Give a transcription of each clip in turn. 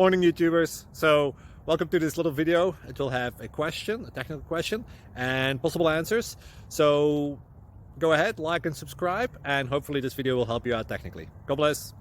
Morning YouTubers. So welcome to this little video. It will have a question, a technical question, and possible answers. So go ahead, like and subscribe, and hopefully this video will help you out technically. God bless.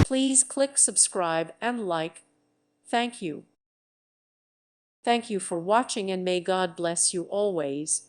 Please click subscribe and like. Thank you. Thank you for watching, and may God bless you always.